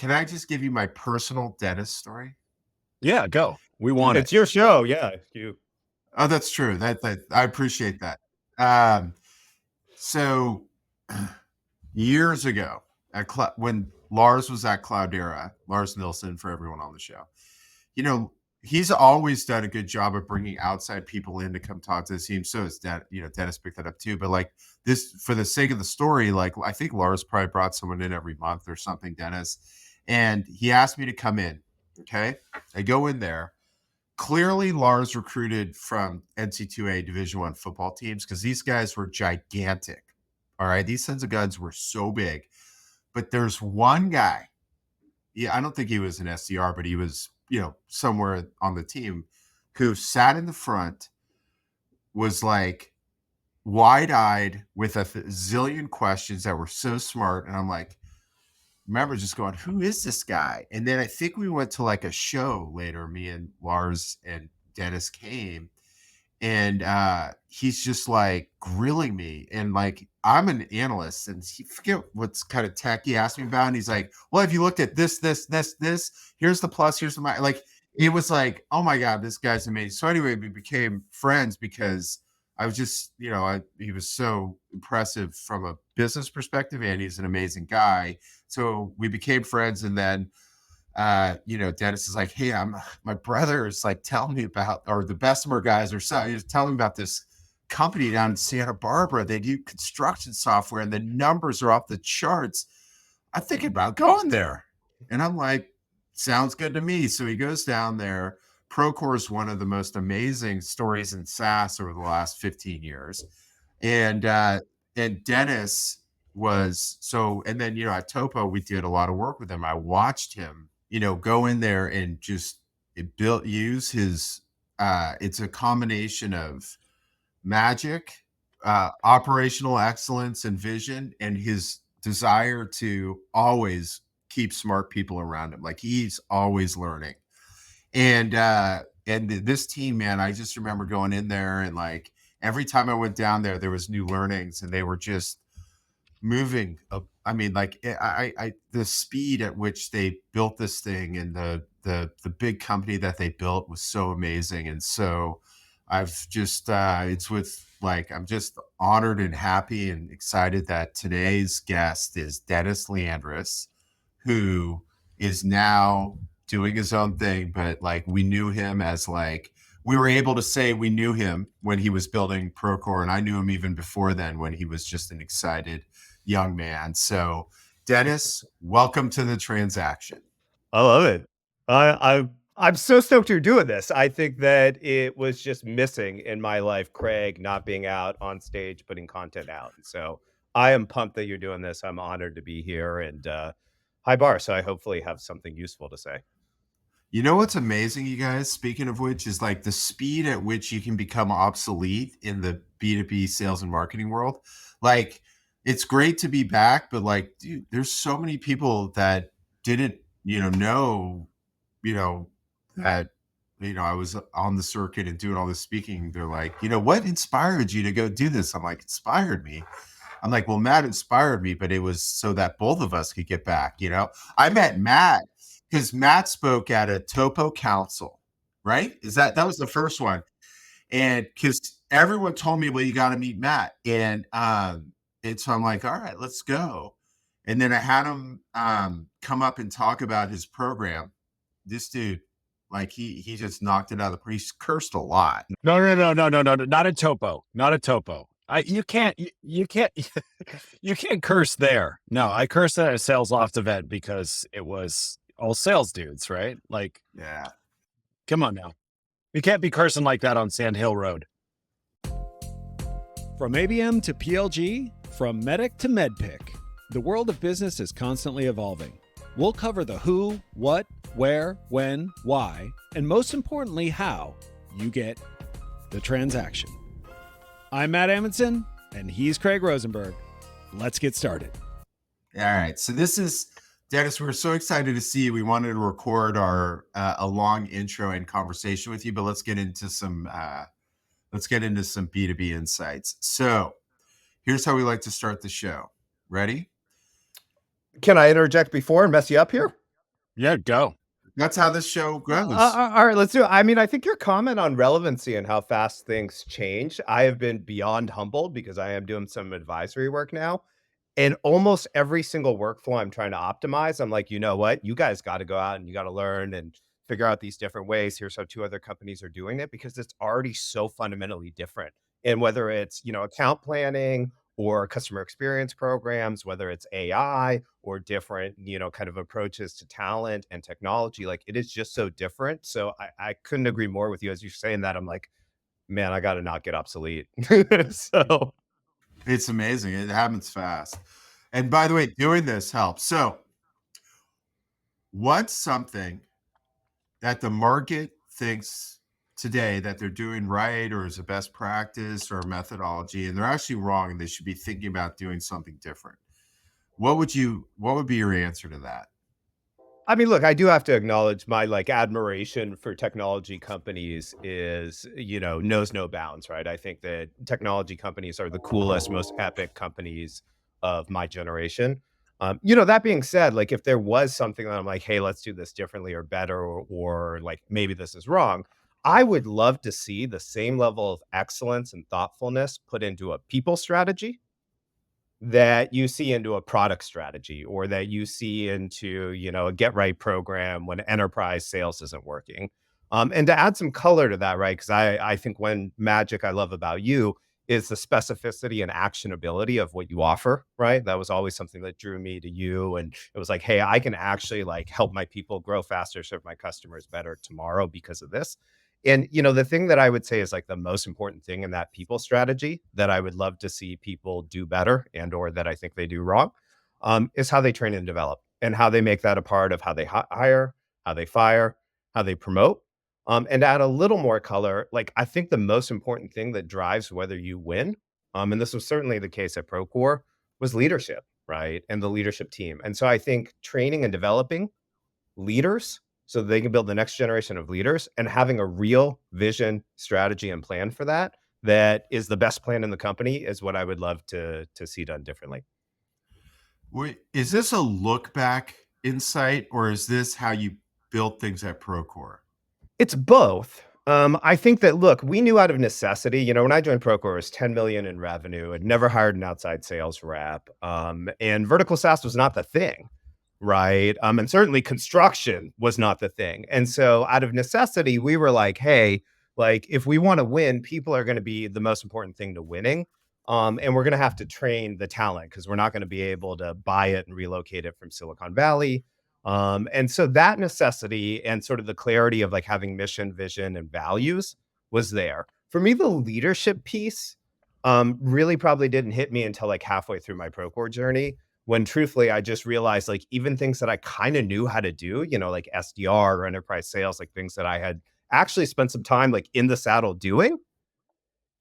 can I just give you my personal Dennis story? Yeah, go. We want It's it. your show. Yeah. Oh, that's true. That I appreciate that. Um, so years ago, when Lars was at Cloudera, Lars Nilsson for everyone on the show, you know, he's always done a good job of bringing outside people in to come talk to the team. So is Dennis picked that up too. But like this, for the sake of the story, like I think Lars probably brought someone in every month or something, Dennis, and he asked me to come in. Okay, I go in there. Clearly, Lars recruited from NC2A Division I football teams because these guys were gigantic. All right, these Sons of Guns were so big. But there's one guy. Yeah, I don't think he was an SDR, but he was, somewhere on the team who sat in the front, was like wide-eyed with a zillion questions that were so smart. And I'm like, remember just going, who is this guy? And then I think we went to like a show later, me and Lars and Dennis came, and he's just like grilling me, and like I'm an analyst, and he forget what's kind of tech he asked me about, and he's like, well, have you looked at this, here's the plus, here's the minus. Like it was like, oh my god, this guy's amazing. So anyway, we became friends because I was just, he was so impressive from a business perspective, and he's an amazing guy. So we became friends, and then Dennis is like, hey, my brother is like telling me about, or the Bessemer guys are he's telling me about this company down in Santa Barbara. They do construction software and the numbers are off the charts. I'm thinking about going there. And I'm like, sounds good to me. So he goes down there. Procore is one of the most amazing stories in SaaS over the last 15 years. And Dennis was and then, at Topo, we did a lot of work with him. I watched him, go in there and just use his, it's a combination of magic, operational excellence and vision, and his desire to always keep smart people around him. Like he's always learning. And this team, man, I just remember going in there, and like every time I went down there was new learnings, and they were just moving. I mean, like the speed at which they built this thing, and the big company that they built was so amazing. And so I've just I'm just honored and happy and excited that today's guest is Dennis Lyandres, who is now doing his own thing. But like we knew him as we were able to say we knew him when he was building Procore, and I knew him even before then when he was just an excited young man. So Dennis, welcome to the transaction. I love it. I'm so stoked you're doing this. I think that it was just missing in my life, Craig, not being out on stage, putting content out. And so I am pumped that you're doing this. I'm honored to be here, and high bar. So I hopefully have something useful to say. You know what's amazing, you guys, speaking of which, is like the speed at which you can become obsolete in the B2B sales and marketing world. Like it's great to be back, but like, dude, there's so many people that didn't, know, that, I was on the circuit and doing all this speaking. They're like, what inspired you to go do this? I'm like, inspired me. I'm like, well, Matt inspired me, but it was so that both of us could get back. I met Matt because Matt spoke at a Topo Council, right? That was the first one. And because everyone told me, well, you got to meet Matt. And so I'm like, all right, let's go. And then I had him come up and talk about his program. This dude, like he just knocked it out of the park. He cursed a lot. No, not a topo, not a topo. You can't curse there. No, I cursed at a sales loft event because it was all sales dudes, right? Like, yeah, come on now. You can't be cursing like that on Sand Hill Road. From ABM to PLG, from Medic to MedPick, the world of business is constantly evolving. We'll cover the who, what, where, when, why, and most importantly, how you get the transaction. I'm Matt Amundsen, and he's Craig Rosenberg. Let's get started. All right. So this is Dennis. We're so excited to see you. We wanted to record our a long intro and conversation with you, but let's get into some B2B insights. So here's how we like to start the show. Ready? Can I interject before and mess you up here? Yeah, go. That's how this show goes. All right, let's do it. I mean, I think your comment on relevancy and how fast things change, I have been beyond humbled because I am doing some advisory work now. And almost every single workflow I'm trying to optimize, I'm like, you know what? You guys got to go out and you got to learn and figure out these different ways. Here's how two other companies are doing it because it's already so fundamentally different. And whether it's, account planning or customer experience programs, whether it's AI or different, kind of approaches to talent and technology, like it is just so different. So I couldn't agree more with you as you're saying that. I'm like, man, I got to not get obsolete. So It's amazing. It happens fast. And by the way, doing this helps. So what's something that the market thinks today that they're doing right or is a best practice or a methodology, and they're actually wrong and they should be thinking about doing something different? What would be your answer to that? I mean, look, I do have to acknowledge my admiration for technology companies is, knows no bounds, right? I think that technology companies are the coolest, most epic companies of my generation. That being said, like if there was something that I'm like, hey, let's do this differently or better, or like maybe this is wrong, I would love to see the same level of excellence and thoughtfulness put into a people strategy that you see into a product strategy or that you see into, a get right program when enterprise sales isn't working. And to add some color to that, right? Because I think one magic I love about you is the specificity and actionability of what you offer, right? That was always something that drew me to you. And it was like, hey, I can actually help my people grow faster, serve my customers better tomorrow because of this. And, the thing that I would say is the most important thing in that people strategy that I would love to see people do better and or that I think they do wrong, is how they train and develop and how they make that a part of how they hire, how they fire, how they promote. And to add a little more color, I think the most important thing that drives whether you win, and this was certainly the case at Procore, was leadership, right? And the leadership team. And so I think training and developing leaders so that they can build the next generation of leaders and having a real vision, strategy, and plan for that, that is the best plan in the company is what I would love to see done differently. Wait, is this a look back insight or is this how you built things at Procore? It's both. I think that, look, we knew out of necessity, when I joined Procore, it was 10 million in revenue and never hired an outside sales rep. And vertical SaaS was not the thing. Right. And certainly construction was not the thing. And so out of necessity, we were like, hey, if we want to win, people are going to be the most important thing to winning. And we're going to have to train the talent because we're not going to be able to buy it and relocate it from Silicon Valley. And so that necessity and sort of the clarity of having mission, vision, and values was there. For me, the leadership piece really probably didn't hit me until halfway through my Procore journey, when truthfully, I just realized even things that I kind of knew how to do, like SDR or enterprise sales, things that I had actually spent some time in the saddle doing.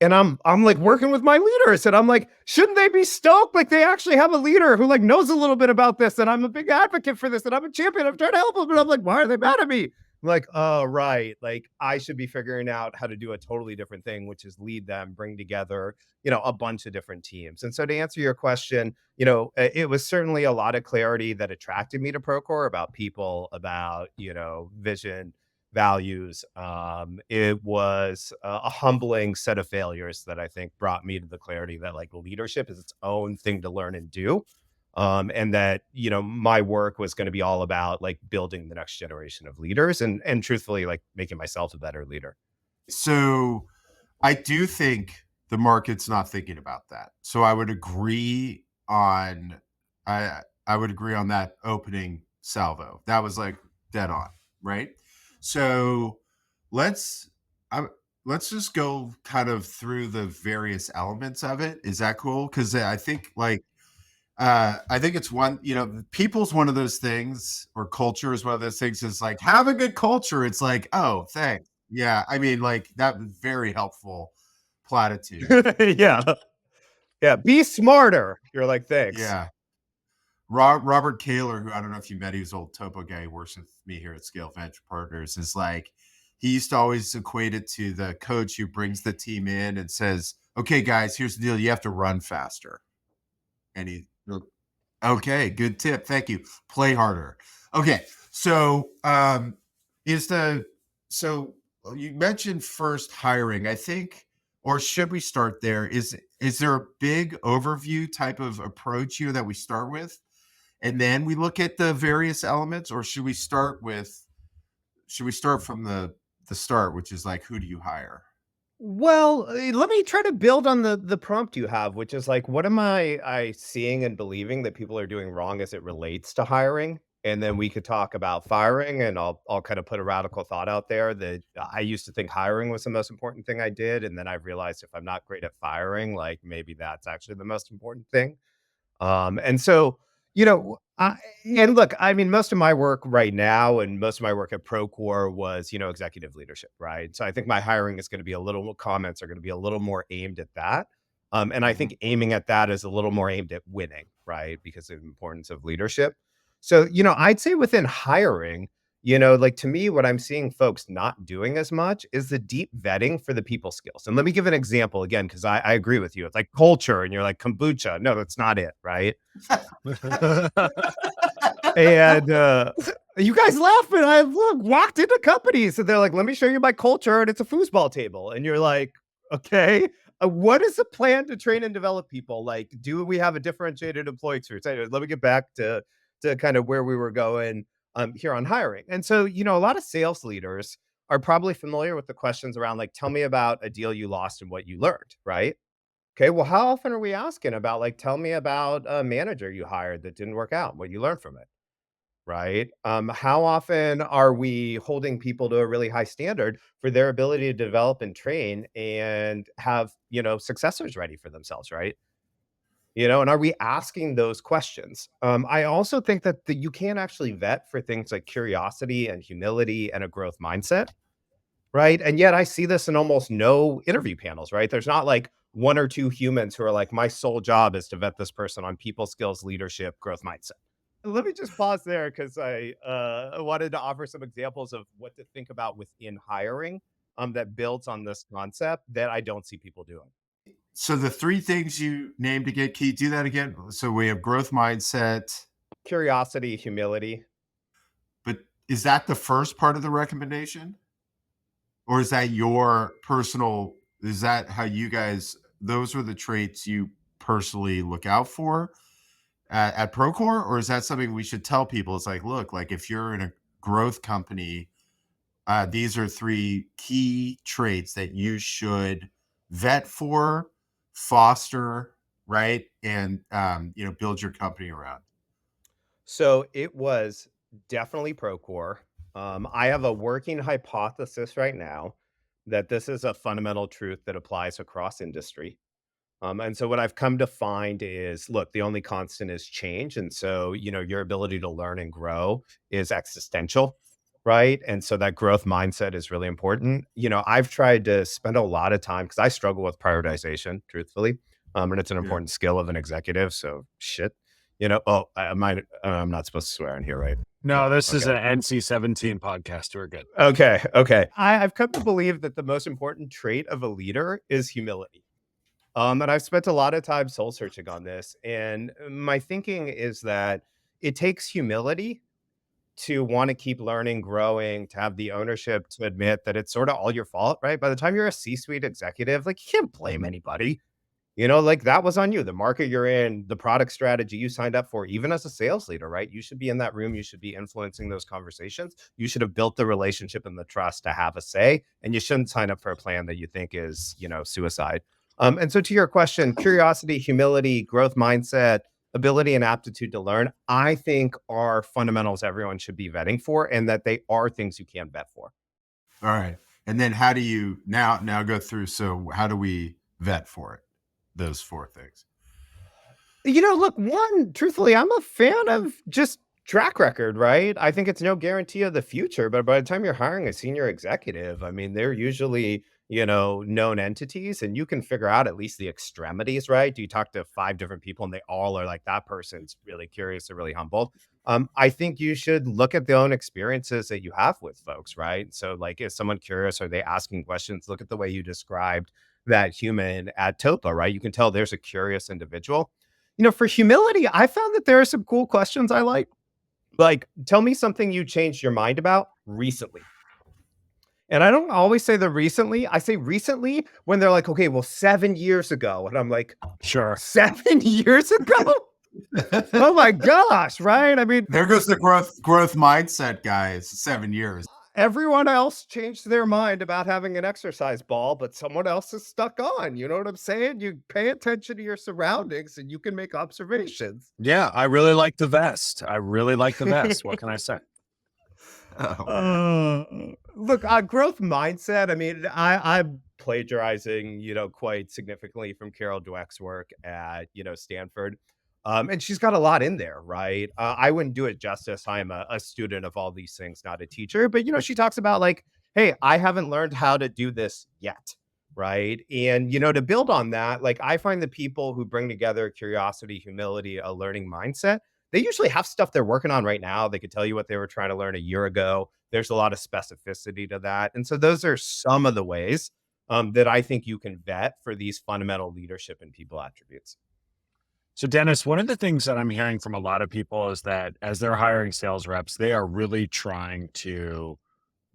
And I'm working with my leaders and I'm like, shouldn't they be stoked? They actually have a leader who knows a little bit about this. And I'm a big advocate for this and I'm a champion. I'm trying to help them. But I'm like, why are they mad at me? I'm like, oh, right. I should be figuring out how to do a totally different thing, which is lead them, bring together, a bunch of different teams. And so to answer your question, it was certainly a lot of clarity that attracted me to Procore about people, about, vision, values. It was a humbling set of failures that I think brought me to the clarity that leadership is its own thing to learn and do. And that, my work was going to be all about building the next generation of leaders and truthfully, making myself a better leader. So I do think the market's not thinking about that. So I would agree on, I would agree on that opening salvo. That was dead on, right? So let's just go kind of through the various elements of it. Is that cool? Because I think I think it's one, people's one of those things, or culture is one of those things, is have a good culture. It's oh, thanks. Yeah. I mean, that was very helpful platitude. Yeah. Yeah. Be smarter. You're like, thanks. Yeah. Robert Kaler, who I don't know if you met, he was old Topo guy who works with me here at Scale Venture Partners, is he used to always equate it to the coach who brings the team in and says, okay, guys, here's the deal. You have to run faster. And okay, good tip. Thank you. Play harder. Okay. So, so you mentioned first hiring, I think, or should we start there? Is there a big overview type of approach here that we start with, and then we look at the various elements, or should we start from the start, which is like, who do you hire? Well, let me try to build on the prompt you have, which is like, what am I seeing and believing that people are doing wrong as it relates to hiring? And then we could talk about firing, and I'll kind of put a radical thought out there that I used to think hiring was the most important thing I did, and then I realized if I'm not great at firing, like maybe that's actually the most important thing. And so, you know, and look, I mean, most of my work right now and most of my work at Procore was, executive leadership, right? So I think my hiring is going to be comments are going to be a little more aimed at that. And I Mhm. think aiming at that is a little more aimed at winning, right? Because of the importance of leadership. So, I'd say within hiring, like to me, what I'm seeing folks not doing as much is the deep vetting for the people skills. And let me give an example again, because I agree with you. It's like culture, and you're like kombucha. No, that's not it, right? And you guys laugh, but I walked into companies and they're like, let me show you my culture. And it's a foosball table. And you're like, okay, what is the plan to train and develop people? Like, do we have a differentiated employee experience? Anyway, let me get back to kind of where we were going here on hiring. And so, a lot of sales leaders are probably familiar with the questions around like, tell me about a deal you lost and what you learned, right? Okay, well, how often are we asking about like, tell me about a manager you hired that didn't work out, what you learned from it? Right? How often are we holding people to a really high standard for their ability to develop and train and have, successors ready for themselves, right? And are we asking those questions? I also think that you can actually vet for things like curiosity and humility and a growth mindset, right? And yet I see this in almost no interview panels, right? There's not like one or two humans who are like, my sole job is to vet this person on people skills, leadership, growth mindset. Let me just pause there because I wanted to offer some examples of what to think about within hiring that builds on this concept that I don't see people doing. So the three things you named again, can you do that again? So we have growth mindset, Curiosity, humility. but is that the first part of the recommendation? Or is that your personal, is that how you guys, those are the traits you personally look out for at Procore? Or is that something we should tell people? It's like, look, like if you're in a growth company, these are three key traits that you should vet for, foster, right? And, build your company around. So it was definitely Procore. I have a working hypothesis right now that this is a fundamental truth that applies across industry. And so what I've come to find is, look, the only constant is change. And so, your ability to learn and grow is existential, right? And so that growth mindset is really important. I've tried to spend a lot of time because I struggle with prioritization, truthfully. And it's an Yeah. important skill of an executive. So shit, I'm not supposed to swear in here, right? No, this is Okay. an NC-17 podcast. We're good. Okay. Okay. I've come to believe that the most important trait of a leader is humility. And I've spent a lot of time soul searching on this. And my thinking is that it takes humility to want to keep learning, growing, to have the ownership to admit that it's sort of all your fault, right? By the time you're a C-suite executive, like you can't blame anybody. Like that was on you. The market you're in, the product strategy you signed up for, even as a sales leader, right? You should be in that room. You should be influencing those conversations. You should have built the relationship and the trust to have a say. And you shouldn't sign up for a plan that you think is, suicide. And so to your question, curiosity, humility, growth mindset, ability and aptitude to learn, I think are fundamentals everyone should be vetting for, and that they are things you can vet for. All right. And then how do you now go through? So how do we vet for it? Those four things. Look, one, truthfully, I'm a fan of just track record, right? I think it's no guarantee of the future, but by the time you're hiring a senior executive, I mean, they're usually, known entities, and you can figure out at least the extremities, right? Do you talk to five different people and they all are like, that person's really curious or really humble? I think you should look at the own experiences that you have with folks, right? So, like, is someone curious? Are they asking questions? Look at the way you described that human at Topa, right? You can tell there's a curious individual. For humility, I found that there are some cool questions I like. Like, tell me something you changed your mind about recently. And I don't always say the recently. I say recently when they're like, okay, well, 7 years ago. And I'm like, Sure. 7 years ago? Oh my gosh, right? I mean, There goes the growth mindset, guys. 7 years. everyone else changed their mind about having an exercise ball, but someone else is stuck on. You know what I'm saying? You pay attention to your surroundings and you can make observations. Yeah, I really like the vest. I really like the vest. What can I say? Oh, man. Look, growth mindset. I mean, I'm plagiarizing, quite significantly from Carol Dweck's work at, Stanford. And she's got a lot in there, right? I wouldn't do it justice. I'm a student of all these things, not a teacher. But, she talks about like, hey, I haven't learned how to do this yet. Right. And, to build on that, like I find the people who bring together curiosity, humility, a learning mindset, they usually have stuff they're working on right now. They could tell you what they were trying to learn a year ago. There's a lot of specificity to that. And so those are some of the ways that I think you can vet for these fundamental leadership and people attributes. So, Dennis, one of the things that I'm hearing from a lot of people is that as they're hiring sales reps, they are really trying to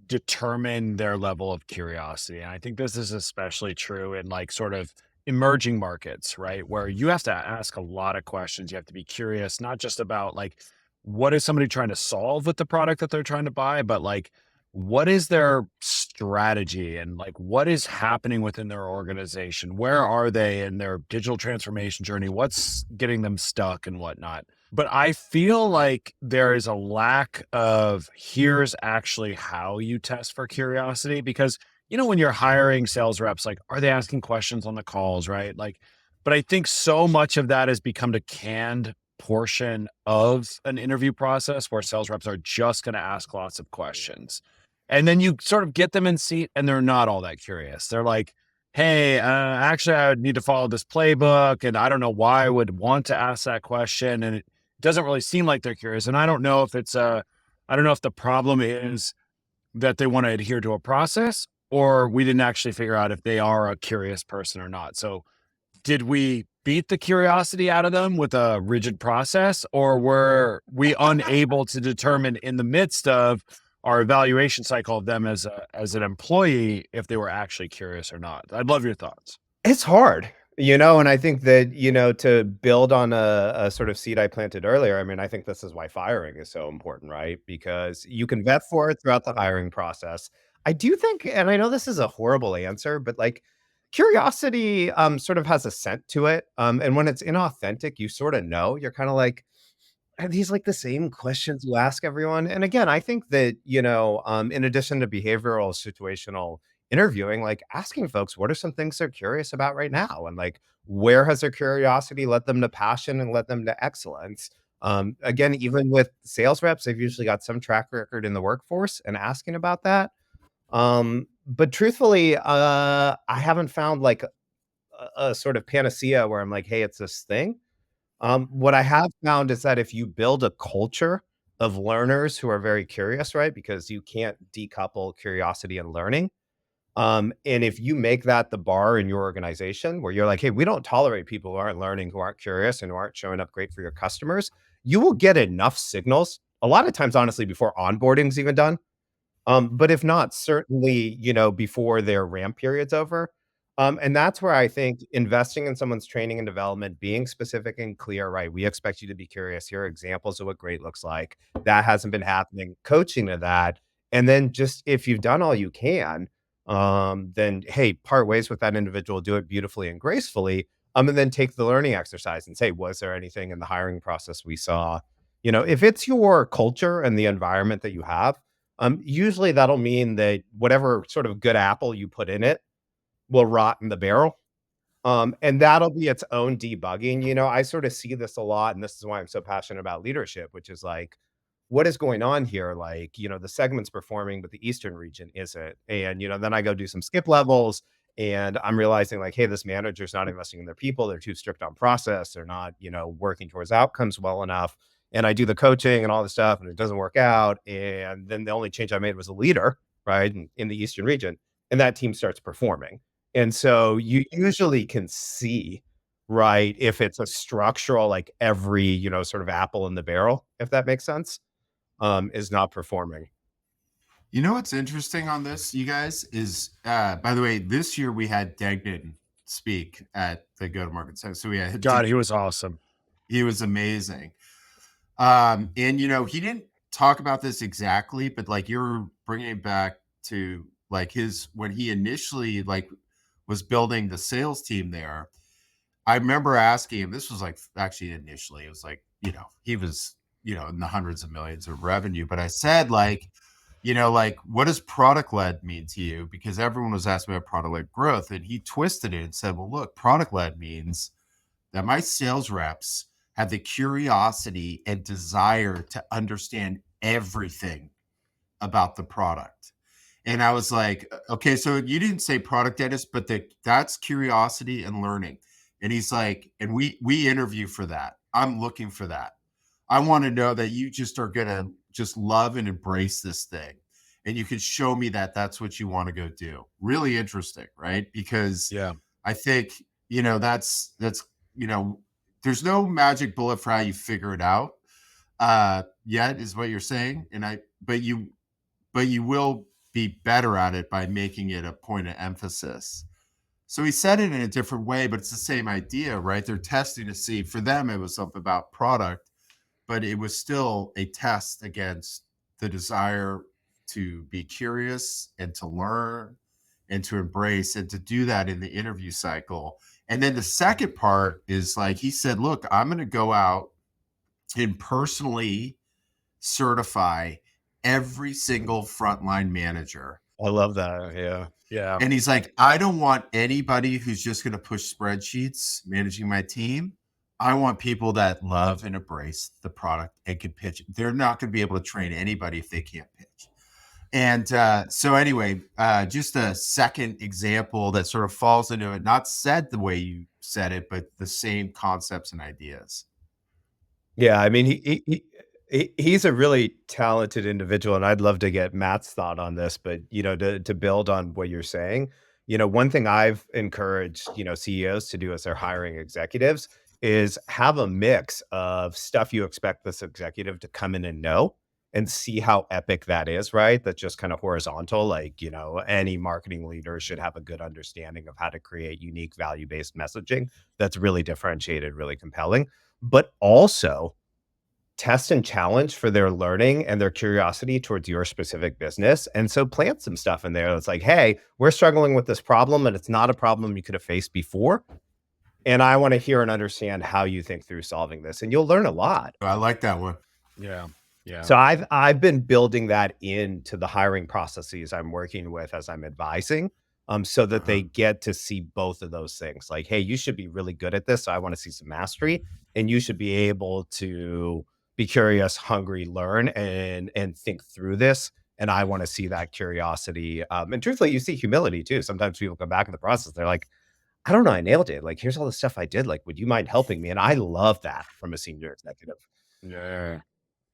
determine their level of curiosity. And I think this is especially true in like sort of emerging markets, right? Where you have to ask a lot of questions. You have to be curious, not just about like, what is somebody trying to solve with the product that they're trying to buy, but like, what is their strategy and like, what is happening within their organization? Where are they in their digital transformation journey? What's getting them stuck and whatnot? But I feel like there is a lack of here's actually how you test for curiosity because, when you're hiring sales reps, like, are they asking questions on the calls, right? Like, but I think so much of that has become a canned portion of an interview process where sales reps are just going to ask lots of questions. And then you sort of get them in seat and they're not all that curious. They're like, hey, actually, I would need to follow this playbook. And I don't know why I would want to ask that question. And it doesn't really seem like they're curious. And I don't know if I don't know if the problem is that they want to adhere to a process or we didn't actually figure out if they are a curious person or not. So did we beat the curiosity out of them with a rigid process or were we unable to determine in the midst of our evaluation cycle of them as an employee if they were actually curious or not? I'd love your thoughts. It's hard, and I think that, to build on a sort of seed I planted earlier, I mean, I think this is why firing is so important, right? Because you can vet for it throughout the hiring process. I do think, and I know this is a horrible answer, but like curiosity sort of has a scent to it. And when it's inauthentic, you sort of know, you're kind of like, are these like the same questions you ask everyone? And again, I think that, in addition to behavioral situational interviewing, like asking folks, what are some things they're curious about right now? And like, where has their curiosity led them to passion and led them to excellence? Again, even with sales reps, they've usually got some track record in the workforce and asking about that. But truthfully, I haven't found like a sort of panacea where I'm like, hey, it's this thing. What I have found is that if you build a culture of learners who are very curious, right? Because you can't decouple curiosity and learning. And if you make that the bar in your organization where you're like, hey, we don't tolerate people who aren't learning, who aren't curious, and who aren't showing up great for your customers, you will get enough signals, a lot of times, honestly, before onboarding's even done. But if not, certainly, before their ramp period's over. And that's where I think investing in someone's training and development, being specific and clear, right? We expect you to be curious. Here are examples of what great looks like. That hasn't been happening. Coaching to that. And then just if you've done all you can, then hey, part ways with that individual, do it beautifully and gracefully. And then take the learning exercise and say, was there anything in the hiring process we saw? If it's your culture and the environment that you have, usually that'll mean that whatever sort of good apple you put in it will rot in the barrel. And that'll be its own debugging. I sort of see this a lot, and this is why I'm so passionate about leadership, which is like, what is going on here? Like, the segment's performing, but the Eastern region isn't. And, then I go do some skip levels and I'm realizing like, hey, this manager's not investing in their people. They're too strict on process. They're not, working towards outcomes well enough. And I do the coaching and all this stuff and it doesn't work out. And then the only change I made was a leader, right? In the Eastern region. And that team starts performing. And so you usually can see, right, if it's a structural, like every, sort of apple in the barrel, if that makes sense. is not performing. You know what's interesting on this, you guys, is by the way, this year we had Degnan speak at the go-to-market site. So we had God, he was awesome. He was amazing. And he didn't talk about this exactly, but like you're bringing it back to like when he initially like was building the sales team there. I remember asking him, this was like actually initially, it was like, he was, in the hundreds of millions of revenue. But I said like, what does product led mean to you? Because everyone was asking about product led growth. And he twisted it and said, well, look, product led means that my sales reps have the curiosity and desire to understand everything about the product. And I was like, okay, so you didn't say product, Dennis, but that's curiosity and learning. And he's like, and we interview for that. I'm looking for that. I want to know that you just are going to just love and embrace this thing. And you can show me that that's what you want to go do. Really interesting, right? Because I think, that's, there's no magic bullet for how you figure it out yet, is what you're saying. But you will be better at it by making it a point of emphasis. So he said it in a different way, but it's the same idea, right? They're testing to see, for them, it was something about product, but it was still a test against the desire to be curious and to learn and to embrace and to do that in the interview cycle. And then the second part is like, he said, look, I'm going to go out and personally certify every single frontline manager. I love that. Yeah. Yeah. And he's like, I don't want anybody who's just going to push spreadsheets managing my team. I want people that love and embrace the product and can pitch. They're not going to be able to train anybody if they can't pitch. And so anyway, just a second example that sort of falls into it, not said the way you said it, but the same concepts and ideas. Yeah, I mean, he's a really talented individual, and I'd love to get Matt's thought on this. But to build on what you're saying, one thing I've encouraged CEOs to do as they're hiring executives is have a mix of stuff you expect this executive to come in and know, and see how epic that is, right? That's just kind of horizontal. Like, any marketing leader should have a good understanding of how to create unique value-based messaging that's really differentiated, really compelling, but also test and challenge for their learning and their curiosity towards your specific business. And so plant some stuff in there that's like, hey, we're struggling with this problem, and it's not a problem you could have faced before. And I want to hear and understand how you think through solving this. And you'll learn a lot. I like that one. Yeah. Yeah. So I've been building that into the hiring processes I'm working with as I'm advising, so that they get to see both of those things. Like, hey, you should be really good at this, so I want to see some mastery, and you should be able to be curious, hungry, learn, and think through this. And I want to see that curiosity. And truthfully, you see humility too. Sometimes people come back in the process, they're like, I don't know, I nailed it. Like, here's all the stuff I did. Like, would you mind helping me? And I love that from a senior executive. Yeah.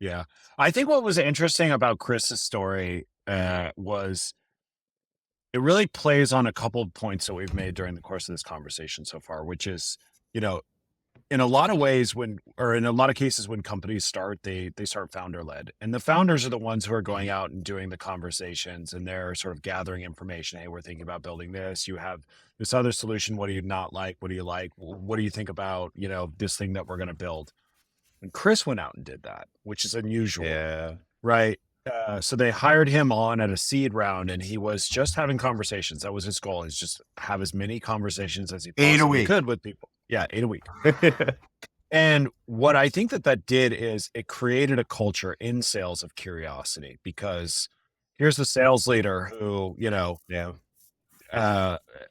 Yeah. I think what was interesting about Chris's story was it really plays on a couple of points that we've made during the course of this conversation so far, which is, in a lot of ways in a lot of cases when companies start, they start founder led, and the founders are the ones who are going out and doing the conversations, and they're sort of gathering information. Hey, we're thinking about building this. You have this other solution. What do you not like? What do you like? What do you think about, this thing that we're going to build? And Chris went out and did that, which is unusual. Yeah. Right. So they hired him on at a seed round, and he was just having conversations. That was his goal, is just have as many conversations as he 8 a possibly week. could with people. Yeah, 8 a week. And what I think that did is it created a culture in sales of curiosity, because here's the sales leader who,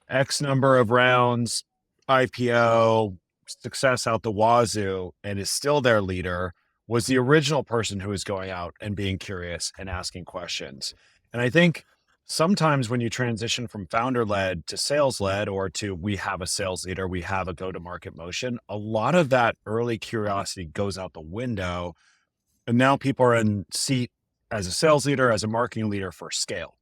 X number of rounds, IPO, success out the wazoo, and is still their leader, was the original person who was going out and being curious and asking questions. And I think sometimes when you transition from founder led to sales led, or to we have a sales leader, we have a go to market motion, a lot of that early curiosity goes out the window. And now people are in seat as a sales leader, as a marketing leader for scale.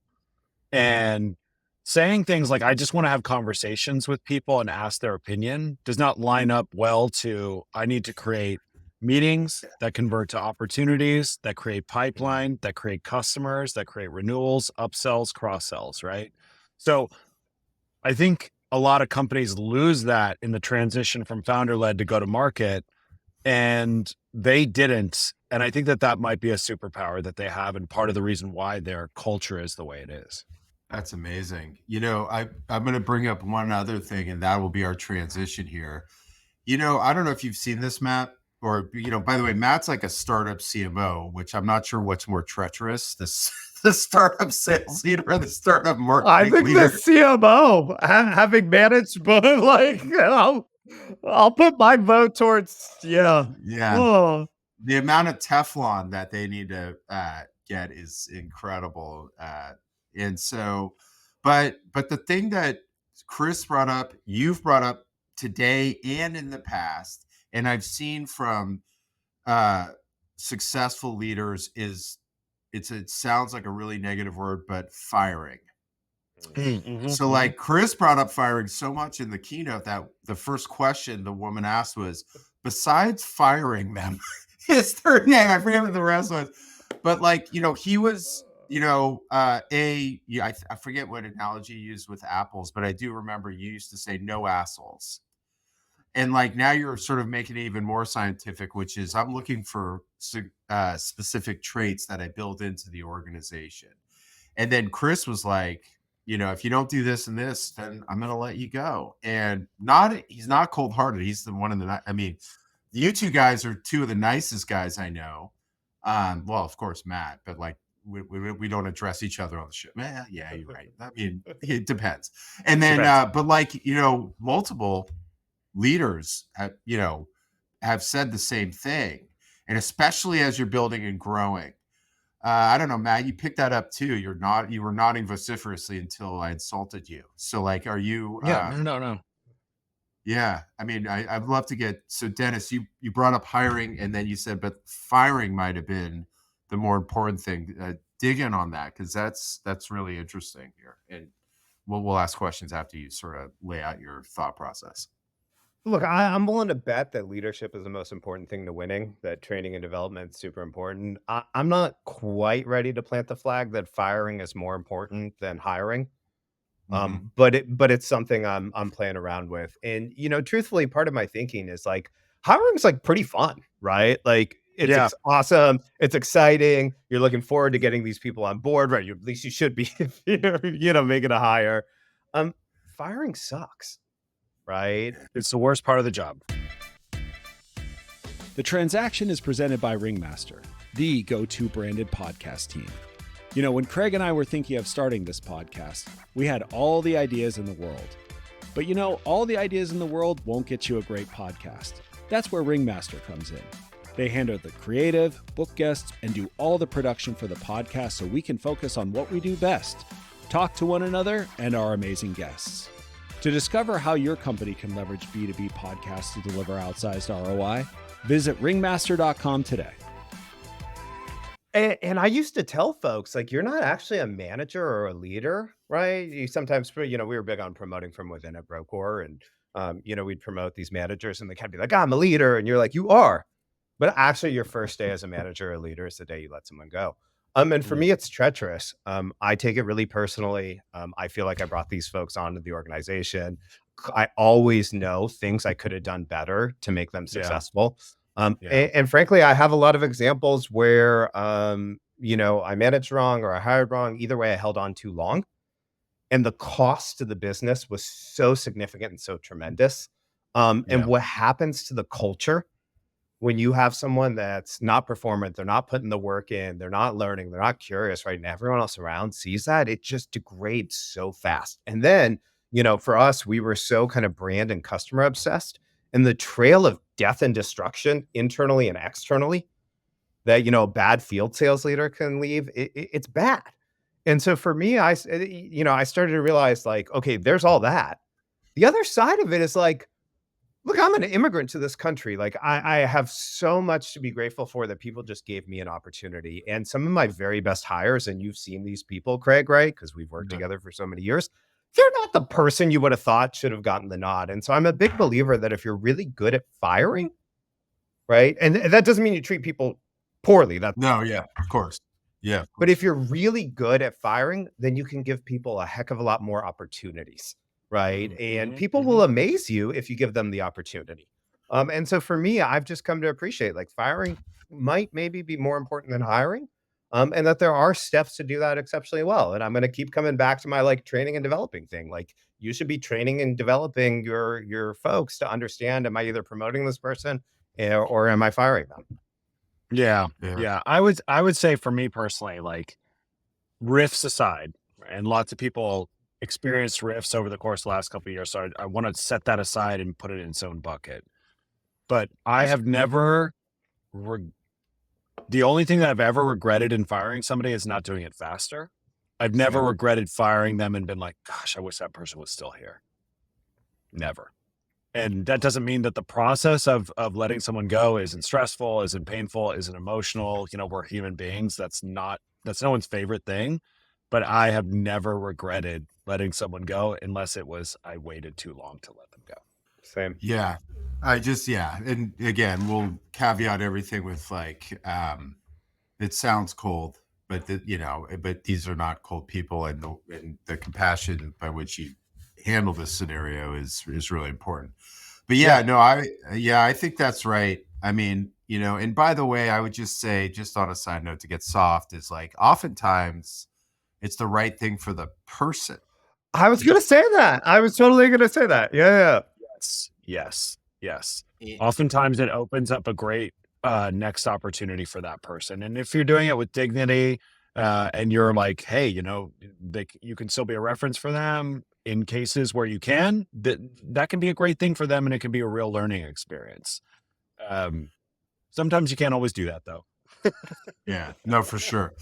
And saying things like, I just want to have conversations with people and ask their opinion, does not line up well to, I need to create meetings that convert to opportunities, that create pipeline, that create customers, that create renewals, upsells, cross sells, right? So I think a lot of companies lose that in the transition from founder led to go to market, and they didn't. And I think that that might be a superpower that they have, and part of the reason why their culture is the way it is. That's amazing. I'm going to bring up one other thing, and that will be our transition here. I don't know if you've seen this, Matt, or, by the way, Matt's like a startup CMO, which I'm not sure what's more treacherous, the startup sales leader or the startup I marketing think leader. the CMO, having managed both, I'll put my vote towards, Yeah. Oh, The amount of Teflon that they need to get is incredible. And so, but the thing that Chris brought up, you've brought up today and in the past, and I've seen from successful leaders is it sounds like a really negative word, but firing. So like Chris brought up firing so much in the keynote that the first question the woman asked was, besides firing them, his third name, I forget what the rest was, but he was, I forget what analogy you used with apples, but I do remember you used to say no assholes. And now you're sort of making it even more scientific, which is I'm looking for specific traits that I build into the organization. And then Chris was like, if you don't do this and this, then I'm going to let you go. And he's not cold hearted. He's you two guys are two of the nicest guys I know. Well, of course, Matt, but we don't address each other on the show. Yeah, you're right. It depends. And then, but multiple leaders have said the same thing. And especially as you're building and growing, I don't know, Matt, you picked that up too. You were nodding vociferously until I insulted you. So are you? Yeah, no. Yeah. I'd love to get, so Dennis, you brought up hiring and then you said, but firing might've been the more important thing. Dig in on that, because that's really interesting here. And we'll ask questions after you sort of lay out your thought process. Look, I'm willing to bet that leadership is the most important thing to winning, that training and development is super important. I'm not quite ready to plant the flag that firing is more important than hiring. But it's something I'm playing around with. And, truthfully, part of my thinking is hiring's pretty fun, right? It's awesome. It's exciting. You're looking forward to getting these people on board, right? At least you should be, if you're, making a hire. Firing sucks. Right? It's the worst part of the job. The transaction is presented by Ringmaster, the go-to branded podcast team. When Craig and I were thinking of starting this podcast, we had all the ideas in the world. But all the ideas in the world won't get you a great podcast. That's where Ringmaster comes in. They handle the creative, book guests, and do all the production for the podcast so we can focus on what we do best, talk to one another and our amazing guests. To discover how your company can leverage B2B podcasts to deliver outsized ROI, visit ringmaster.com today. And I used to tell folks, you're not actually a manager or a leader, right? You sometimes, we were big on promoting from within at Procore, and, we'd promote these managers and they kind of be like, I'm a leader. And you're like, you are. But actually your first day as a manager or leader is the day you let someone go. And for me, it's treacherous. I take it really personally. I feel like I brought these folks onto the organization. I always know things I could have done better to make them successful. And frankly, I have a lot of examples where, I managed wrong or I hired wrong. Either way, I held on too long. And the cost to the business was so significant and so tremendous. And what happens to the culture when you have someone that's not performant, they're not putting the work in, they're not learning, they're not curious, right? And everyone else around sees that, it just degrades so fast. And then, for us, we were so kind of brand and customer obsessed, and the trail of death and destruction internally and externally that, a bad field sales leader can leave, it's bad. And so for me, I started to realize okay, there's all that. The other side of it is look, I'm an immigrant to this country. I have so much to be grateful for that people just gave me an opportunity. And some of my very best hires, and you've seen these people, Craig, right? Because we've worked together for so many years. They're not the person you would have thought should have gotten the nod. And so I'm a big believer that if you're really good at firing, right? And that doesn't mean you treat people poorly. No, yeah, of course. Yeah. But if you're really good at firing, then you can give people a heck of a lot more opportunities, right? And people will amaze you if you give them the opportunity. And so for me, I've just come to appreciate like firing might maybe be more important than hiring. And that there are steps to do that exceptionally well. And I'm going to keep coming back to my like training and developing thing. Like you should be training and developing your folks to understand, am I either promoting this person or am I firing them? Yeah. Yeah. Yeah. I would say for me personally, like riffs aside, and lots of people experienced riffs over the course of the last couple of years. So I want to set that aside and put it in its own bucket. But I have never, the only thing that I've ever regretted in firing somebody is not doing it faster. I've never regretted firing them and been like, gosh, I wish that person was still here. Never. And that doesn't mean that the process of letting someone go isn't stressful, isn't painful, isn't emotional. You know, we're human beings. That's no one's favorite thing. But I have never regretted letting someone go unless it was I waited too long to let them go. Same. Yeah. And again, we'll caveat everything with like, it sounds cold, but but these are not cold people, and the compassion by which you handle this scenario is really important. But I think that's right. I mean, and by the way, I would just say, just on a side note to get soft, is like oftentimes it's the right thing for the person. I was going to say that. I was totally going to say that. Yeah. Yes. Oftentimes it opens up a great next opportunity for that person. And if you're doing it with dignity and you're like, hey, you can still be a reference for them in cases where you can, that can be a great thing for them, and it can be a real learning experience. Sometimes you can't always do that though. Yeah, no, for sure.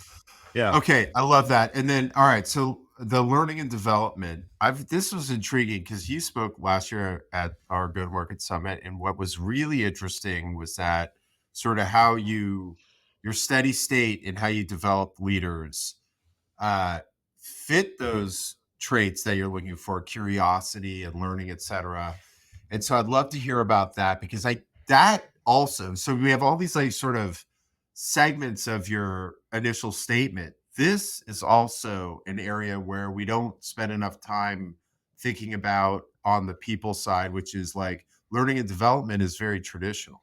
Yeah. Okay, I love that. And then, all right, so the learning and development, this was intriguing because you spoke last year at our Good Work Summit, and what was really interesting was that sort of how your steady state and how you develop leaders fit those traits that you're looking for, curiosity and learning, etc. And so I'd love to hear about that, because so we have all these like sort of segments of your initial statement. This is also an area where we don't spend enough time thinking about on the people side, which is like learning and development is very traditional.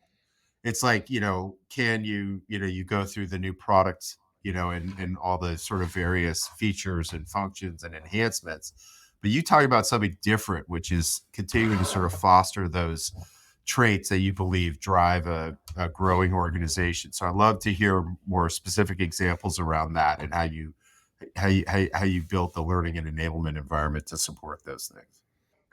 It's like, can you go through the new products, and all the sort of various features and functions and enhancements. But you talk about something different, which is continuing to sort of foster those traits that you believe drive a growing organization. So I'd love to hear more specific examples around that, and how you built the learning and enablement environment to support those things.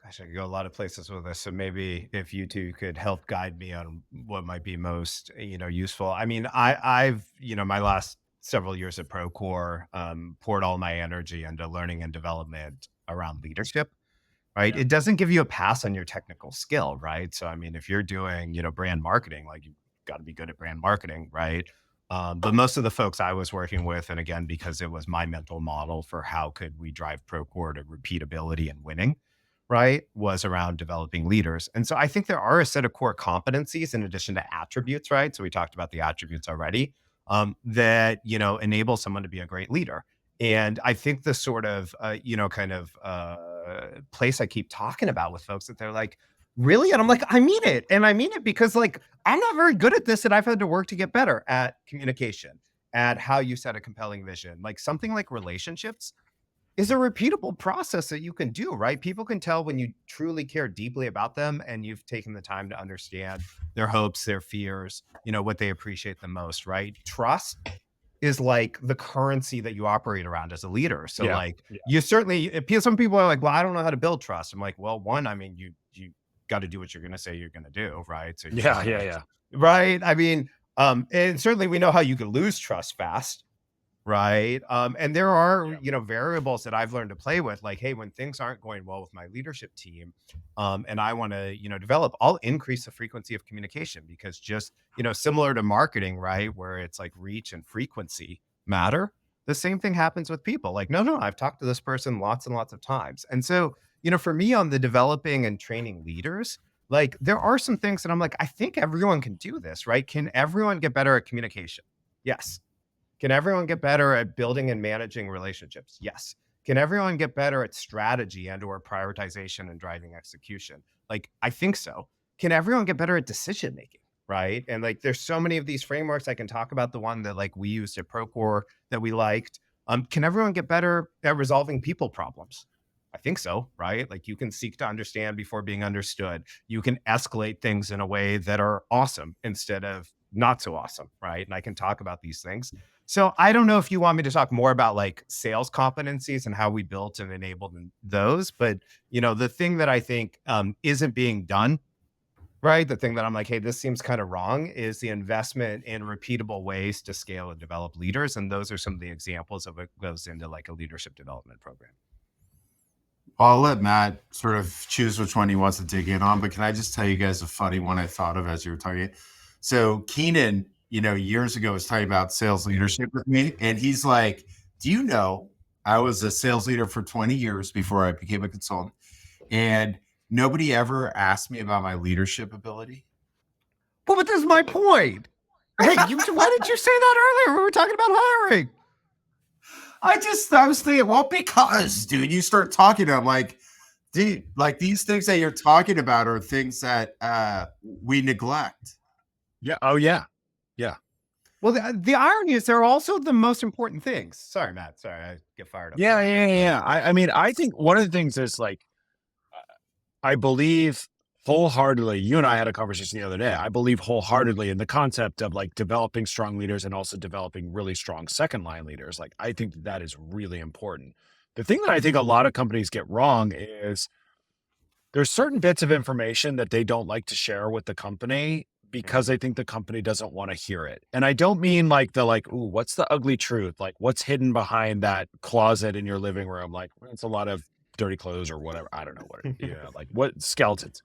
Gosh, I could go a lot of places with this. So maybe if you two could help guide me on what might be most, useful. I mean, I've, my last several years at Procore, poured all my energy into learning and development around leadership. Right. Yeah. It doesn't give you a pass on your technical skill. Right. So, I mean, if you're doing, brand marketing, like you've got to be good at brand marketing. Right. But most of the folks I was working with, and again, because it was my mental model for how could we drive Procore to repeatability and winning, right, was around developing leaders. And so I think there are a set of core competencies in addition to attributes. Right. So we talked about the attributes already, that, enable someone to be a great leader. And I think the sort of, place I keep talking about with folks that they're like, really? And I'm like, I mean it. And I mean it because like, I'm not very good at this, and I've had to work to get better at communication, at how you set a compelling vision. Like something like relationships is a repeatable process that you can do, right? People can tell when you truly care deeply about them and you've taken the time to understand their hopes, their fears, what they appreciate the most, right? Trust is like the currency that you operate around as a leader. So you certainly, some people are like, well, I don't know how to build trust. I'm like, well, one, I mean, you got to do what you're going to say you're going to do. Right. So Yeah. Right. I mean, and certainly we know how you can lose trust fast. Right. And there are, variables that I've learned to play with, like, hey, when things aren't going well with my leadership team, and I want to, develop, I'll increase the frequency of communication, because just, similar to marketing, right, where it's like reach and frequency matter, the same thing happens with people. Like, no, I've talked to this person lots and lots of times. And so, for me on the developing and training leaders, like there are some things that I'm like, I think everyone can do this, right? Can everyone get better at communication? Yes. Can everyone get better at building and managing relationships? Yes. Can everyone get better at strategy and or prioritization and driving execution? Like, I think so. Can everyone get better at decision making? Right. And like, there's so many of these frameworks. I can talk about the one that like we used at Procore that we liked. Can everyone get better at resolving people problems? I think so, right? Like you can seek to understand before being understood. You can escalate things in a way that are awesome instead of not so awesome, right? And I can talk about these things. So I don't know if you want me to talk more about like sales competencies and how we built and enabled those, but the thing that I think isn't being done, right? The thing that I'm like, hey, this seems kind of wrong is the investment in repeatable ways to scale and develop leaders. And those are some of the examples of what goes into like a leadership development program. Well, I'll let Matt sort of choose which one he wants to dig in on, but can I just tell you guys a funny one I thought of as you were talking? So Keenan, years ago was talking about sales leadership with me, and he's like, do you know I was a sales leader for 20 years before I became a consultant, and nobody ever asked me about my leadership ability? Well, but that's my point. Hey, why did you say that earlier? We were talking about hiring. I was thinking, well, because, dude, you start talking to them like, dude, like these things that you're talking about are things that we neglect. Yeah. Oh, yeah. Yeah. Well, the irony is they're also the most important things. Sorry, Matt. Sorry, I get fired up. Yeah. I mean, I think one of the things is like, I believe wholeheartedly, you and I had a conversation the other day. I believe wholeheartedly in the concept of like developing strong leaders and also developing really strong second line leaders. Like, I think that is really important. The thing that I think a lot of companies get wrong is there's certain bits of information that they don't like to share with the company because they think the company doesn't want to hear it. And I don't mean like ooh, what's the ugly truth? Like what's hidden behind that closet in your living room? Like it's a lot of dirty clothes or whatever. I don't know what, like what skeletons.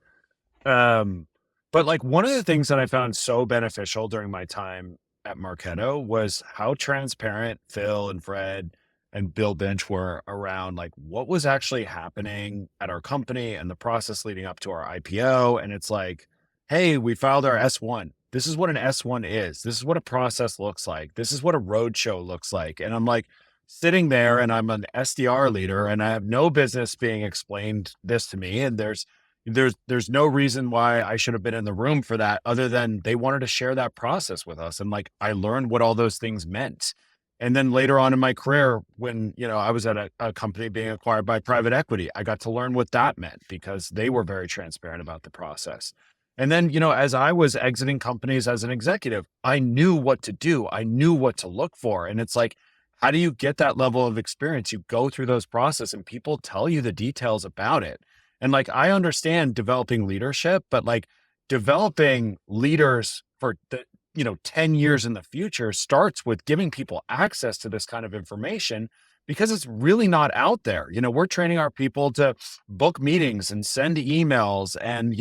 But like one of the things that I found so beneficial during my time at Marketo was how transparent Phil and Fred and Bill Bench were around like what was actually happening at our company and the process leading up to our IPO. And it's like, hey, we filed our S1. This is what an S1 is. This is what a process looks like. This is what a roadshow looks like. And I'm like sitting there and I'm an SDR leader and I have no business being explained this to me. And there's no reason why I should have been in the room for that other than they wanted to share that process with us. And like, I learned what all those things meant. And then later on in my career, when, I was at a company being acquired by private equity, I got to learn what that meant because they were very transparent about the process. And then, as I was exiting companies as an executive, I knew what to do. I knew what to look for. And it's like, how do you get that level of experience? You go through those processes and people tell you the details about it. And like, I understand developing leadership, but like developing leaders for the, 10 years in the future starts with giving people access to this kind of information because it's really not out there. We're training our people to book meetings and send emails and,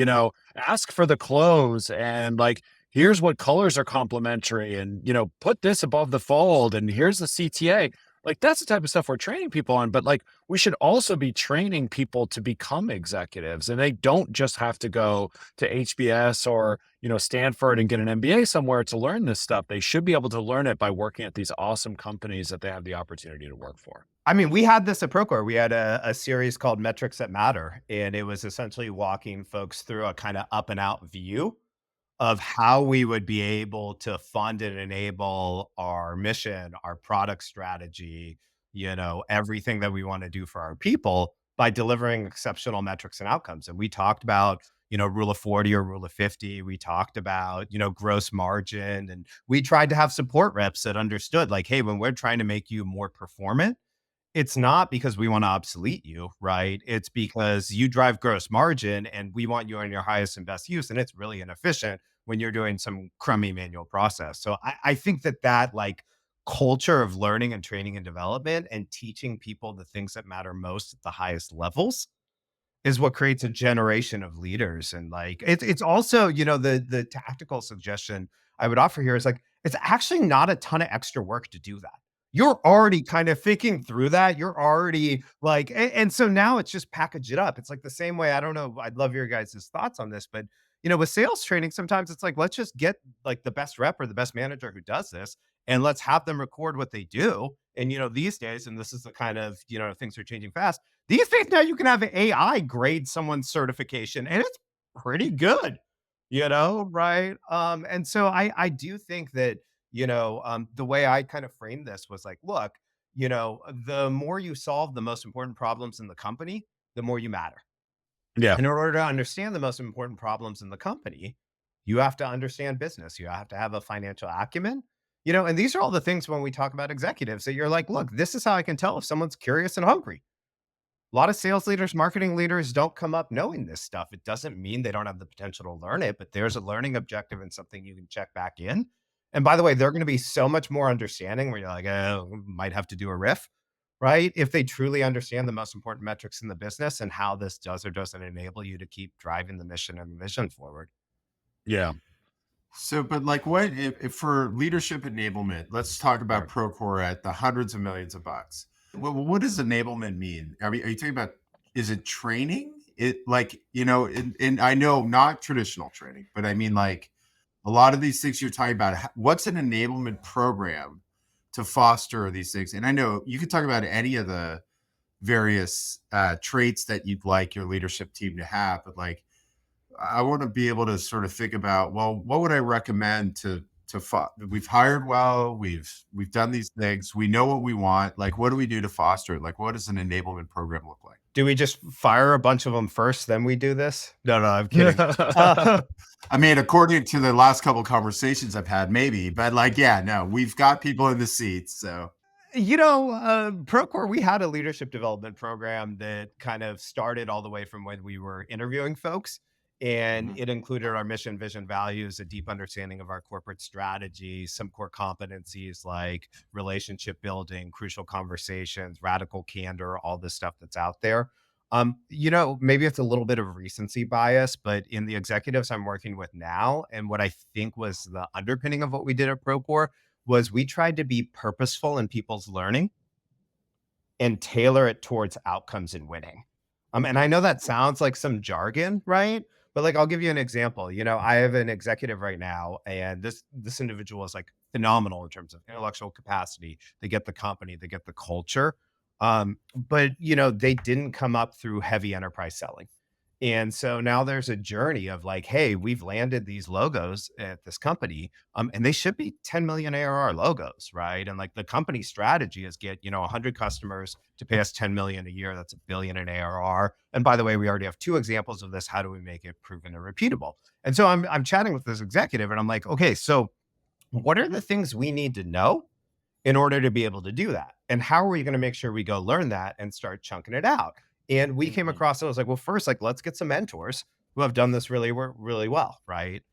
ask for the close and like, here's what colors are complementary and, put this above the fold and here's the CTA. Like that's the type of stuff we're training people on, but like we should also be training people to become executives and they don't just have to go to HBS or, Stanford and get an MBA somewhere to learn this stuff. They should be able to learn it by working at these awesome companies that they have the opportunity to work for. I mean, we had this at Procore. We had a series called Metrics That Matter, and it was essentially walking folks through a kind of up and out view of how we would be able to fund and enable our mission, our product strategy, everything that we want to do for our people by delivering exceptional metrics and outcomes. And we talked about, rule of 40 or rule of 50. We talked about, gross margin. And we tried to have support reps that understood like, hey, when we're trying to make you more performant, it's not because we want to obsolete you, right? It's because you drive gross margin and we want you on your highest and best use. And it's really inefficient when you're doing some crummy manual process. So I think that like culture of learning and training and development and teaching people the things that matter most at the highest levels is what creates a generation of leaders. And like, it's also, the tactical suggestion I would offer here is like, it's actually not a ton of extra work to do that. you're already kind of thinking through that. You're already like, and so now it's just package it up. It's like the same way. I don't know. I'd love your guys' thoughts on this, but with sales training, sometimes it's like, let's just get like the best rep or the best manager who does this, and let's have them record what they do. And these days, and this is the kind of things are changing fast. These days now you can have AI grade someone's certification, and it's pretty good, right? And so I do think that the way I kind of framed this was like, look, the more you solve the most important problems in the company, the more you matter. Yeah. And in order to understand the most important problems in the company, you have to understand business. You have to have a financial acumen, and these are all the things when we talk about executives that you're like, look, this is how I can tell if someone's curious and hungry. A lot of sales leaders, marketing leaders don't come up knowing this stuff. It doesn't mean they don't have the potential to learn it, but there's a learning objective and something you can check back in. And by the way, they're going to be so much more understanding where you're like, oh, might have to do a riff, right? If they truly understand the most important metrics in the business and how this does or doesn't enable you to keep driving the mission and the vision forward. Yeah. So, but like what if for leadership enablement, let's talk about Procore at the hundreds of millions of bucks. What does enablement mean? Are you talking about, is it training? It like, and I know not traditional training, but I mean like a lot of these things you're talking about, what's an enablement program to foster these things? And I know you could talk about any of the various traits that you'd like your leadership team to have, but like, I want to be able to sort of think about, well, what would I recommend we've hired well, we've done these things, we know what we want. Like, what do we do to foster it? Like, what does an enablement program look like? Do we just fire a bunch of them first, then we do this? No, I'm kidding. I mean, according to the last couple of conversations I've had, maybe, but like, yeah, no, we've got people in the seats. So, Procore, we had a leadership development program that kind of started all the way from when we were interviewing folks. And it included our mission, vision, values, a deep understanding of our corporate strategy, some core competencies like relationship building, crucial conversations, radical candor, all this stuff that's out there. Maybe it's a little bit of recency bias, but in the executives I'm working with now, and what I think was the underpinning of what we did at Procore was we tried to be purposeful in people's learning and tailor it towards outcomes and winning. And I know that sounds like some jargon, right? But like, I'll give you an example. I have an executive right now, and this individual is like phenomenal in terms of intellectual capacity. They get the company, they get the culture. But they didn't come up through heavy enterprise selling. And so now there's a journey of like, hey, we've landed these logos at this company, and they should be 10 million ARR logos, right? And like the company strategy is get 100 customers to pay us 10 million a year. That's $1 billion in ARR. And by the way, we already have 2 examples of this. How do we make it proven and repeatable? And so I'm chatting with this executive, and I'm like, okay, so what are the things we need to know in order to be able to do that? And how are we going to make sure we go learn that and start chunking it out? And we came across it. I was like, well, first, like, let's get some mentors who have done this really well, right?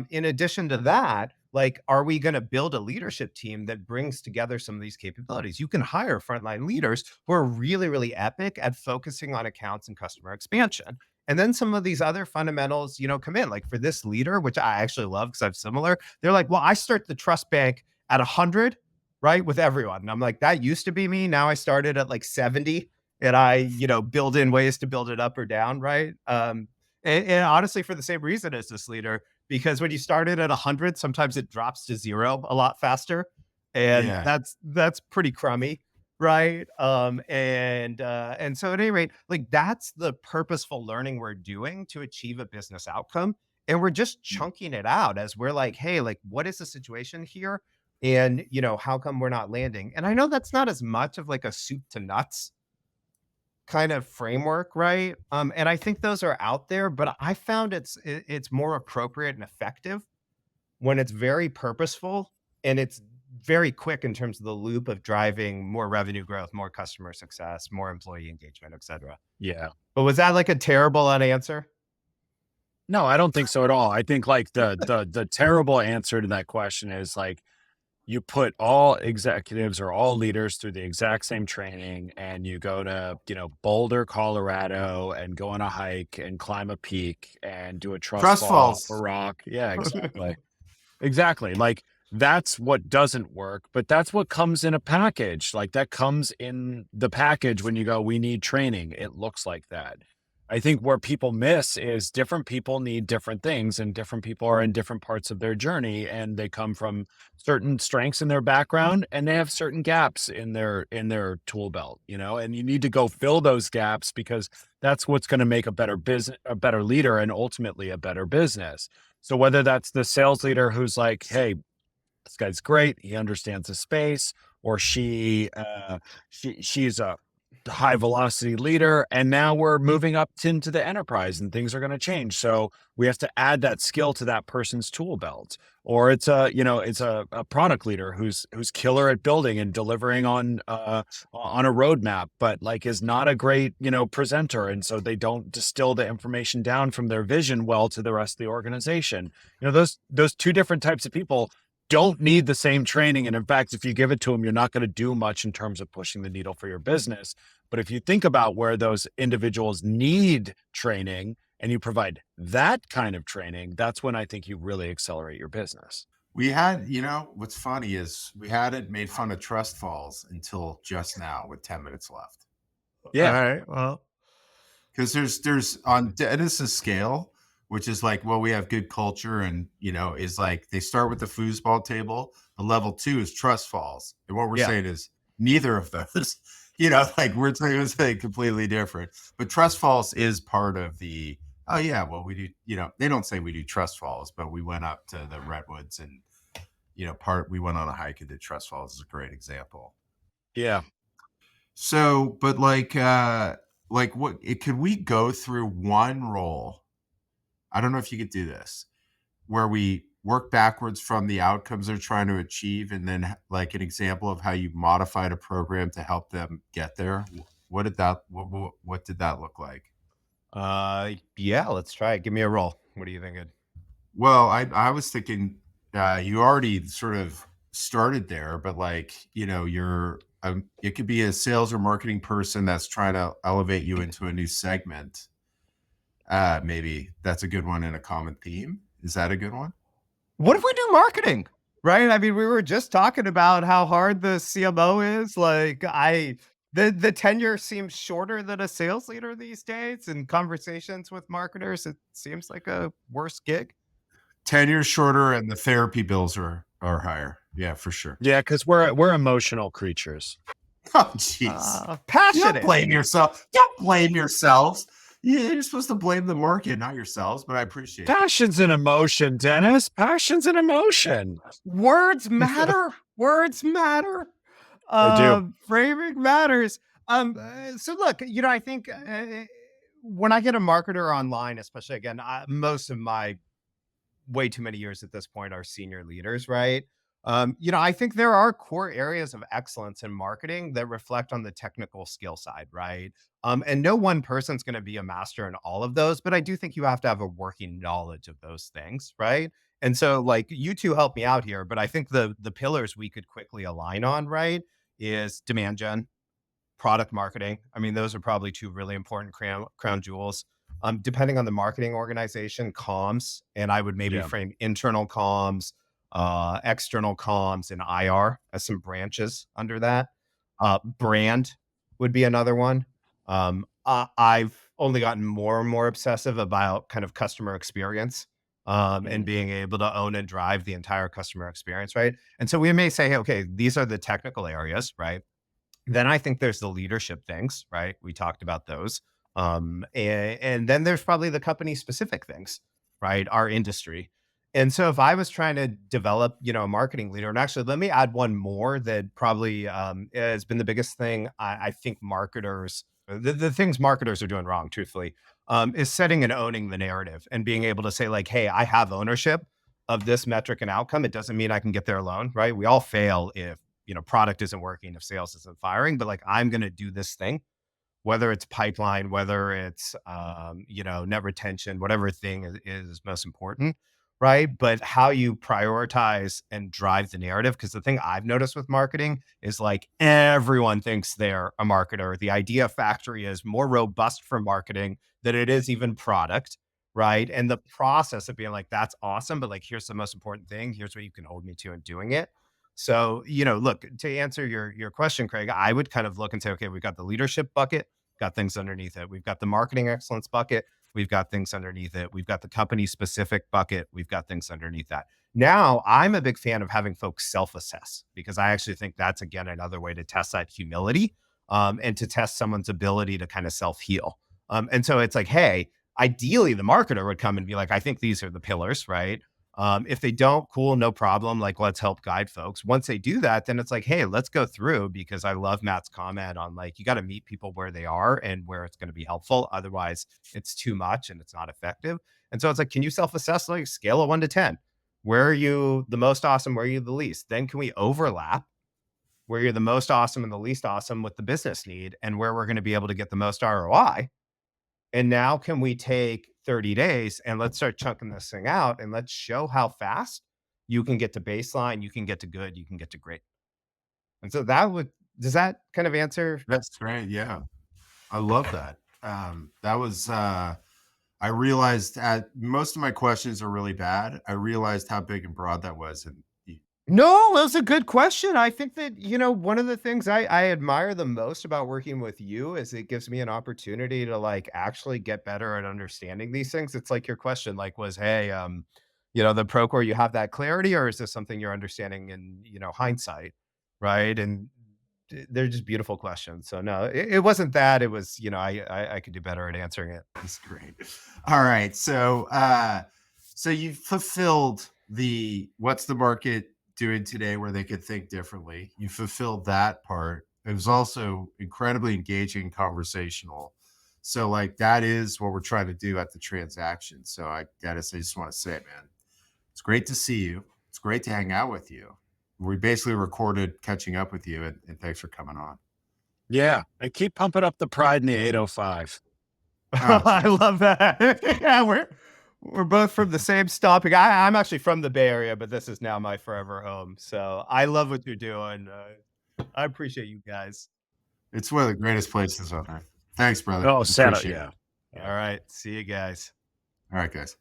In addition to that, like, are we going to build a leadership team that brings together some of these capabilities? You can hire frontline leaders who are really, really epic at focusing on accounts and customer expansion. And then some of these other fundamentals, come in. Like for this leader, which I actually love because I'm similar, they're like, well, I start the trust bank at 100, right, with everyone. And I'm like, that used to be me. Now I started at like 70. And I, build in ways to build it up or down, right? And honestly, for the same reason as this leader, because when you started at 100, sometimes it drops to 0 a lot faster, and that's pretty crummy, right? And so at any rate, like that's the purposeful learning we're doing to achieve a business outcome, and we're just chunking it out as we're like, hey, like what is the situation here, and how come we're not landing? And I know that's not as much of like a soup to nuts kind of framework, right? And I think those are out there, but I found it's more appropriate and effective when it's very purposeful and it's very quick in terms of the loop of driving more revenue growth, more customer success, more employee engagement, et cetera. Yeah. But was that like a terrible unanswer? No, I don't think so at all. I think like the terrible answer to that question is like, you put all executives or all leaders through the exact same training, and you go to, Boulder, Colorado, and go on a hike and climb a peak and do a trust fall falls off a rock. Yeah, exactly. Exactly. Like that's what doesn't work, but that's what comes in a package. Like that comes in the package when you go, we need training. It looks like that. I think where people miss is different people need different things, and different people are in different parts of their journey, and they come from certain strengths in their background, and they have certain gaps in their tool belt, and you need to go fill those gaps, because that's what's going to make a better business, a better leader, and ultimately a better business. So whether that's the sales leader who's like, hey, this guy's great, he understands the space, or she's a high velocity leader, and now we're moving up into the enterprise and things are going to change, so we have to add that skill to that person's tool belt. Or it's a product leader who's killer at building and delivering on a roadmap, but like is not a great presenter, and so they don't distill the information down from their vision well to the rest of the organization. Those two different types of people don't need the same training. And in fact, if you give it to them, you're not going to do much in terms of pushing the needle for your business. But if you think about where those individuals need training and you provide that kind of training, that's when I think you really accelerate your business. We had, what's funny is we hadn't made fun of trust falls until just now with 10 minutes left. Yeah. All right. Well, because there's on Dennis's scale, which is like, well, we have good culture, and is like they start with the foosball table. The level 2 is trust falls, and what we're saying is neither of those. Like we're saying completely different. But trust falls is part of the. Oh yeah, well we do. They don't say we do trust falls, but we went up to the redwoods and we went on a hike and did trust falls is a great example. Yeah. So, but could we go through one role? I don't know if you could do this, where we work backwards from the outcomes they're trying to achieve, and then like an example of how you modified a program to help them get there. What did that look like? Yeah, let's try it. Give me a roll. What are you thinking? Well, I was thinking you already sort of started there, but it could be a sales or marketing person that's trying to elevate you into a new segment. Maybe that's a good one in a common theme. Is that a good one? What if we do marketing? Right? I mean, we were just talking about how hard the CMO is. Like the tenure seems shorter than a sales leader these days, and conversations with marketers, it seems like a worse gig. Tenure shorter and the therapy bills are higher. Yeah, for sure. Yeah, because we're emotional creatures. Oh, jeez. Passionate. Don't blame yourself. Don't blame yourselves. You're supposed to blame the market, not yourselves, but I appreciate it. Passion's an emotion, Dennis. Passion's an emotion. Words matter. Words matter. They do. Framing matters. So look, I think when I get a marketer online, especially again, most of my way too many years at this point are senior leaders, right? I think there are core areas of excellence in marketing that reflect on the technical skill side, right? And no one person's going to be a master in all of those, but I do think you have to have a working knowledge of those things, right? And so like you two help me out here, but I think the pillars we could quickly align on, right, is demand gen, product marketing. I mean, those are probably two really important crown jewels. Depending on the marketing organization, comms, and I would maybe frame internal comms, external comms, and IR as some branches under that. Brand would be another one. I've only gotten more and more obsessive about kind of customer experience and being able to own and drive the entire customer experience, right? And so we may say, hey, okay, these are the technical areas, right? Then I think there's the leadership things, right? We talked about those. And then there's probably the company specific things, right? Our industry. And so if I was trying to develop, a marketing leader, and actually let me add one more that probably has been the biggest thing I think marketers, the things marketers are doing wrong, truthfully, is setting and owning the narrative and being able to say like, hey, I have ownership of this metric and outcome. It doesn't mean I can get there alone, right? We all fail if, product isn't working, if sales isn't firing, but like, I'm going to do this thing, whether it's pipeline, whether it's, net retention, whatever thing is most important, right? But how you prioritize and drive the narrative, because the thing I've noticed with marketing is like everyone thinks they're a marketer. The idea factory is more robust for marketing than it is even product, right? And the process of being like, that's awesome, but like, here's the most important thing. Here's what you can hold me to in doing it. So, look, to answer your question, Craig, I would kind of look and say, okay, we've got the leadership bucket, got things underneath it. We've got the marketing excellence bucket. We've got things underneath it. We've got the company specific bucket. We've got things underneath that. Now, I'm a big fan of having folks self-assess, because I actually think that's, again, another way to test that humility, and to test someone's ability to kind of self-heal. And so it's like, hey, ideally the marketer would come and be like, I think these are the pillars, right? If they don't, cool, no problem. Like, let's help guide folks. Once they do that, then it's like, hey, let's go through, because I love Matt's comment on like, you got to meet people where they are and where it's going to be helpful. Otherwise it's too much and it's not effective. And so it's like, can you self-assess, like scale of 1 to 10? Where are you the most awesome? Where are you the least? Then can we overlap where you're the most awesome and the least awesome with the business need, and where we're going to be able to get the most ROI? And now can we take 30 days and let's start chunking this thing out, and let's show how fast you can get to baseline, you can get to good, you can get to great. And so does that kind of answer? That's great. Yeah. I love that. That was, I realized most of my questions are really bad. I realized how big and broad that was. And No, that was a good question. I think that, one of the things I admire the most about working with you is it gives me an opportunity to like actually get better at understanding these things. It's like your question, like was, hey, the Procore, you have that clarity, or is this something you're understanding in, hindsight? Right. And they're just beautiful questions. So no, it wasn't that. It was, I could do better at answering it. that's great. All right. So you fulfilled what's the market doing today where they could think differently. You fulfilled that part. It was also incredibly engaging and conversational. So like that is what we're trying to do at the transaction. So Dennis, I just want to say, man, it's great to see you. It's great to hang out with you. We basically recorded catching up with you, and thanks for coming on. Yeah. And keep pumping up the pride in the 805. I love that. Yeah, we're both from the same stomping. I'm actually from the Bay Area, but this is now my forever home. So I love what you're doing. I appreciate you guys. It's one of the greatest places on earth. Thanks, brother. Oh, Santa. Appreciate Yeah. it. All right. See you guys. All right, guys.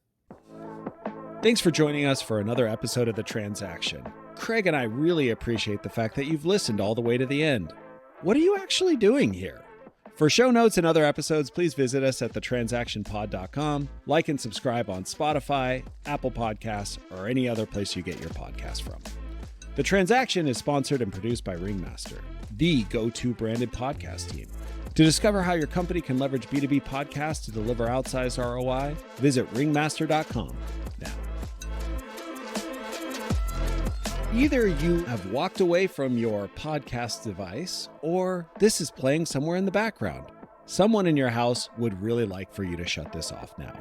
Thanks for joining us for another episode of The Transaction. Craig and I really appreciate the fact that you've listened all the way to the end. What are you actually doing here? For show notes and other episodes, please visit us at thetransactionpod.com. Like and subscribe on Spotify, Apple Podcasts, or any other place you get your podcast from. The Transaction is sponsored and produced by Ringmaster, the go-to branded podcast team. To discover how your company can leverage B2B podcasts to deliver outsized ROI, visit ringmaster.com now. Either you have walked away from your podcast device, or this is playing somewhere in the background. Someone in your house would really like for you to shut this off now.